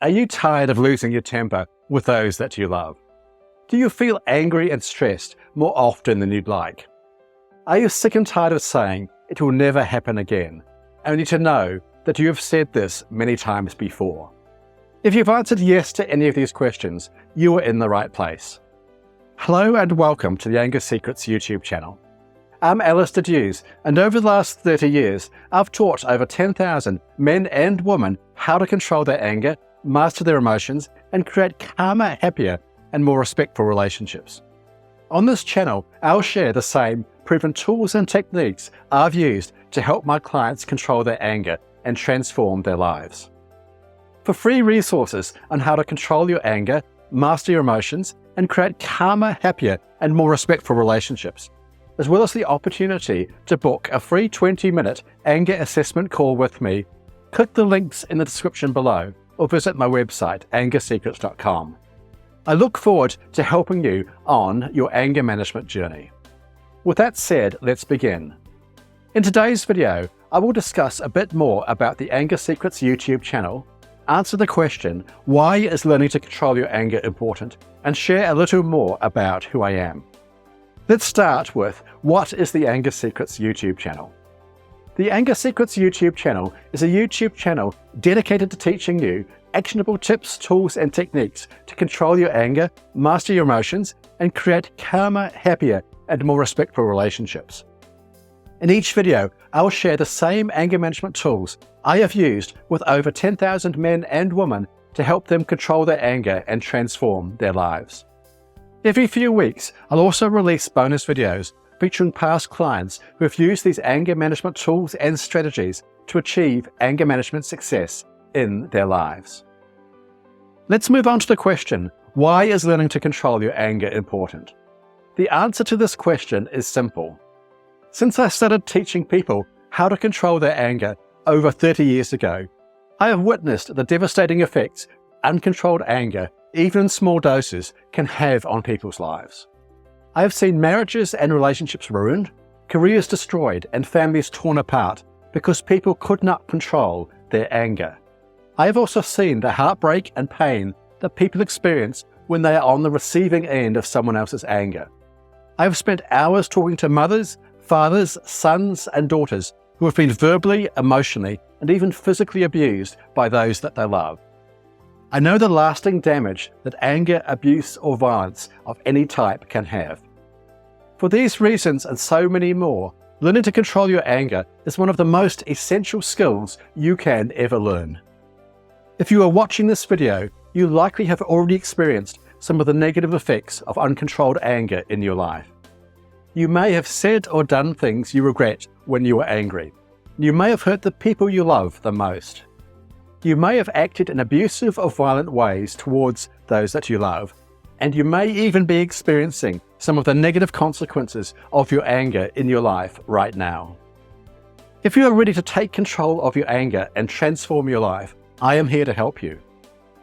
Are you tired of losing your temper with those that you love? Do you feel angry and stressed more often than you'd like? Are you sick and tired of saying it will never happen again, only to know that you have said this many times before? If you've answered yes to any of these questions, you are in the right place. Hello and welcome to the Anger Secrets YouTube channel. I'm Alastair Duhs, and over the last 30 years, I've taught over 10,000 men and women how to control their anger, master their emotions, and create calmer, happier, and more respectful relationships. On this channel, I'll share the same proven tools and techniques I've used to help my clients control their anger and transform their lives. For free resources on how to control your anger, master your emotions, and create calmer, happier, and more respectful relationships, as well as the opportunity to book a free 20-minute anger assessment call with me, click the links in the description below or visit my website, angersecrets.com. I look forward to helping you on your anger management journey. With that said, let's begin. In today's video, I will discuss a bit more about the Anger Secrets YouTube channel, answer the question, why is learning to control your anger important, and share a little more about who I am. Let's start with, what is the Anger Secrets YouTube channel? The Anger Secrets YouTube channel is a YouTube channel dedicated to teaching you actionable tips, tools, and techniques to control your anger, master your emotions, and create calmer, happier, and more respectful relationships. In each video, I will share the same anger management tools I have used with over 10,000 men and women to help them control their anger and transform their lives. Every few weeks, I'll also release bonus videos featuring past clients who have used these anger management tools and strategies to achieve anger management success in their lives. Let's move on to the question, why is learning to control your anger important? The answer to this question is simple. Since I started teaching people how to control their anger over 30 years ago, I have witnessed the devastating effects uncontrolled anger, even in small doses, can have on people's lives. I have seen marriages and relationships ruined, careers destroyed, and families torn apart because people could not control their anger. I have also seen the heartbreak and pain that people experience when they are on the receiving end of someone else's anger. I have spent hours talking to mothers, fathers, sons, and daughters who have been verbally, emotionally, and even physically abused by those that they love. I know the lasting damage that anger, abuse, or violence of any type can have. For these reasons and so many more, learning to control your anger is one of the most essential skills you can ever learn. If you are watching this video, you likely have already experienced some of the negative effects of uncontrolled anger in your life. You may have said or done things you regret when you were angry. You may have hurt the people you love the most. You may have acted in abusive or violent ways towards those that you love, and you may even be experiencing some of the negative consequences of your anger in your life right now. If you are ready to take control of your anger and transform your life, I am here to help you.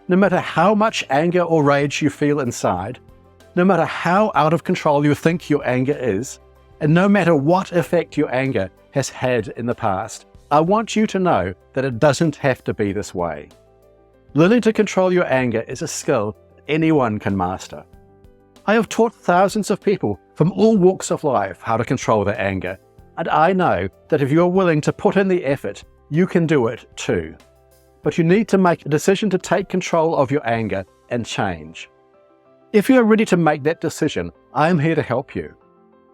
No matter how much anger or rage you feel inside, no matter how out of control you think your anger is, and no matter what effect your anger has had in the past, I want you to know that it doesn't have to be this way. Learning to control your anger is a skill anyone can master. I have taught thousands of people from all walks of life how to control their anger, and I know that if you're willing to put in the effort, you can do it too. But you need to make a decision to take control of your anger and change. If you are ready to make that decision, I am here to help you.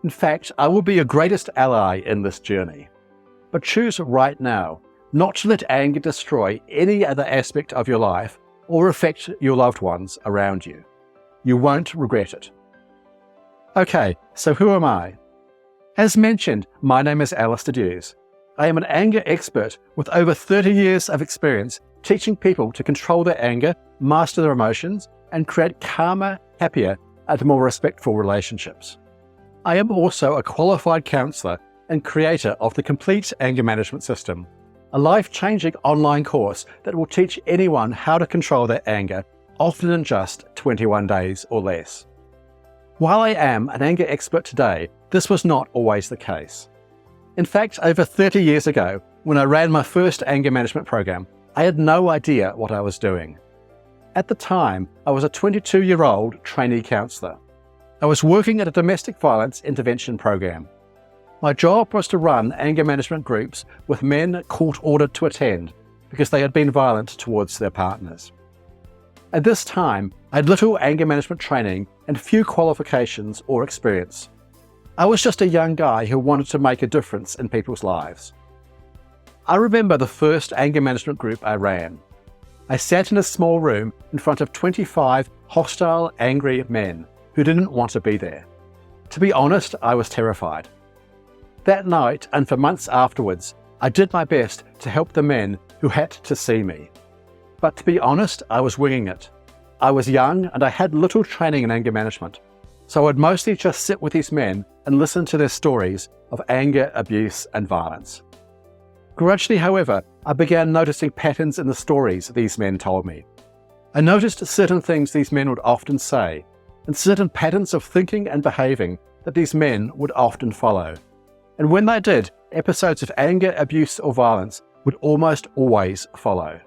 In fact, I will be your greatest ally in this journey. But choose right now not to let anger destroy any other aspect of your life or affect your loved ones around you. You won't regret it. Okay, so who am I? As mentioned, my name is Alastair Duhs. I am an anger expert with over 30 years of experience teaching people to control their anger, master their emotions, and create calmer, happier, and more respectful relationships. I am also a qualified counselor and creator of the Complete Anger Management System, a life-changing online course that will teach anyone how to control their anger, often in just 21 days or less. While I am an anger expert today, this was not always the case. In fact, over 30 years ago, when I ran my first anger management program, I had no idea what I was doing. At the time, I was a 22-year-old trainee counsellor. I was working at a domestic violence intervention program. My job was to run anger management groups with men court-ordered to attend because they had been violent towards their partners. At this time, I had little anger management training and few qualifications or experience. I was just a young guy who wanted to make a difference in people's lives. I remember the first anger management group I ran. I sat in a small room in front of 25 hostile, angry men who didn't want to be there. To be honest, I was terrified. That night, and for months afterwards, I did my best to help the men who had to see me. But to be honest, I was winging it. I was young and I had little training in anger management, so I would mostly just sit with these men and listen to their stories of anger, abuse, and violence. Gradually, however, I began noticing patterns in the stories these men told me. I noticed certain things these men would often say, and certain patterns of thinking and behaving that these men would often follow. And when they did, episodes of anger, abuse, or violence would almost always follow.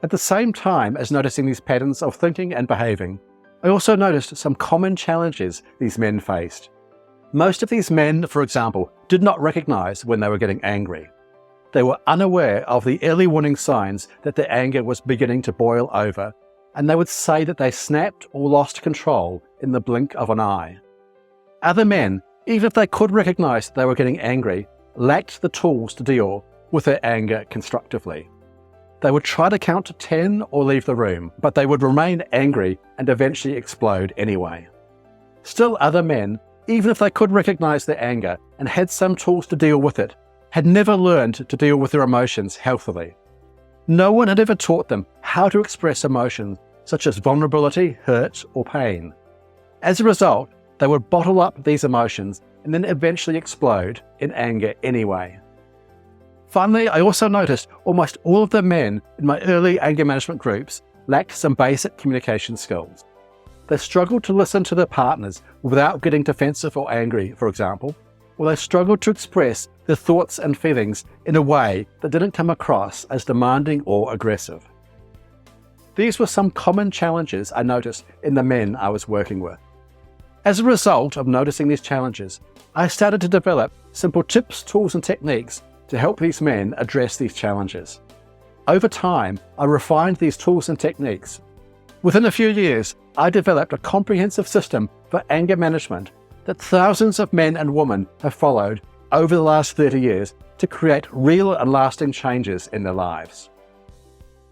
At the same time as noticing these patterns of thinking and behaving, I also noticed some common challenges these men faced. Most of these men, for example, did not recognize when they were getting angry. They were unaware of the early warning signs that their anger was beginning to boil over, and they would say that they snapped or lost control in the blink of an eye. Other men, even if they could recognize that they were getting angry, lacked the tools to deal with their anger constructively. They would try to count to 10 or leave the room, but they would remain angry and eventually explode anyway. Still, other men, even if they could recognize their anger and had some tools to deal with it, had never learned to deal with their emotions healthily. No one had ever taught them how to express emotions such as vulnerability, hurt, or pain. As a result, they would bottle up these emotions and then eventually explode in anger anyway. Finally, I also noticed almost all of the men in my early anger management groups lacked some basic communication skills. They struggled to listen to their partners without getting defensive or angry, for example, or they struggled to express their thoughts and feelings in a way that didn't come across as demanding or aggressive. These were some common challenges I noticed in the men I was working with. As a result of noticing these challenges, I started to develop simple tips, tools, and techniques to help these men address these challenges. Over time, I refined these tools and techniques. Within a few years, I developed a comprehensive system for anger management that thousands of men and women have followed over the last 30 years to create real and lasting changes in their lives.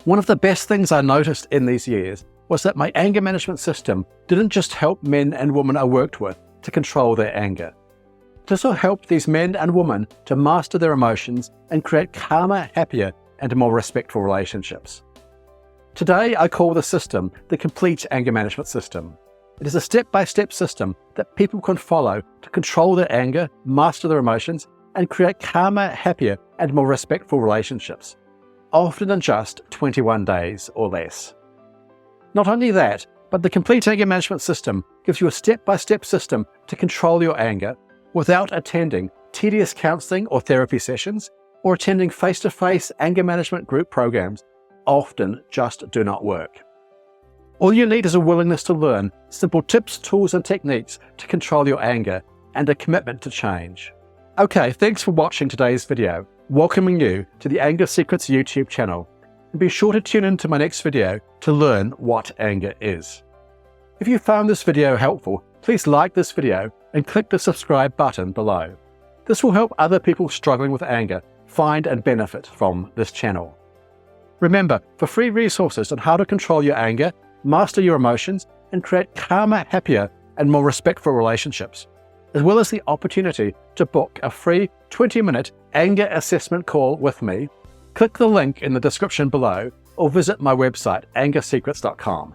One of the best things I noticed in these years was that my anger management system didn't just help men and women I worked with to control their anger. It also helped these men and women to master their emotions and create calmer, happier, and more respectful relationships. Today, I call the system the Complete Anger Management System. It is a step-by-step system that people can follow to control their anger, master their emotions, and create calmer, happier, and more respectful relationships, often in just 21 days or less. Not only that, but the Complete Anger Management System gives you a step-by-step system to control your anger without attending tedious counseling or therapy sessions or attending face-to-face anger management group programs often just do not work. All you need is a willingness to learn simple tips, tools, and techniques to control your anger and a commitment to change. Okay, thanks for watching today's video, welcoming you to the Anger Secrets YouTube channel, and be sure to tune in to my next video to learn what anger is. If you found this video helpful, please like this video and click the subscribe button below. This will help other people struggling with anger find and benefit from this channel. Remember, for free resources on how to control your anger, master your emotions, and create calmer, happier, and more respectful relationships, as well as the opportunity to book a free 20-minute anger assessment call with me, click the link in the description below or visit my website, angersecrets.com.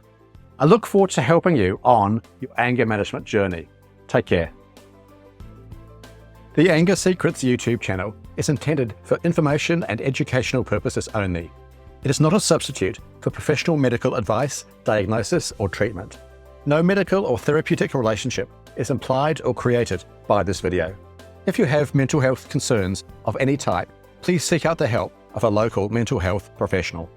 I look forward to helping you on your anger management journey. Take care. The Anger Secrets YouTube channel is intended for information and educational purposes only. It is not a substitute for professional medical advice, diagnosis, or treatment. No medical or therapeutic relationship is implied or created by this video. If you have mental health concerns of any type, please seek out the help of a local mental health professional.